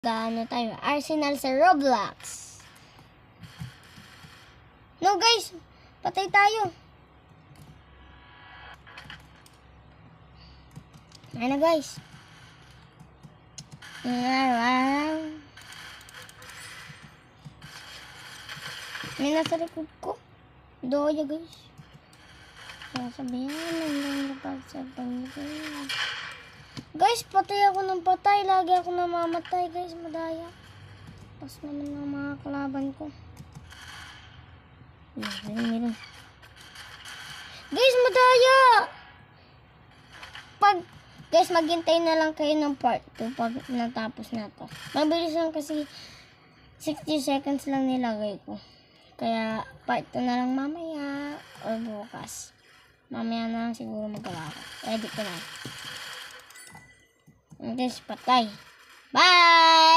Gaano tayo? Arsenal sa Roblox. No guys, patay tayo. Ano guys? May nasa likod ko. Doya guys. Sasabihan lang napagsabihan ko. Guys, patay ako ng patay. Lagi ako namamatay guys. Madaya. Pas naman ng mga kalaban ko. Meron. Guys, madaya! Guys, maghintay na lang kayo ng part 2 pag natapos na to. Mabilis lang kasi 60 seconds lang nilagay ko. Kaya part 2 na lang mamaya o bukas. Mamaya na lang siguro magawa ko. Edit ko na. Guys, patay. Bye!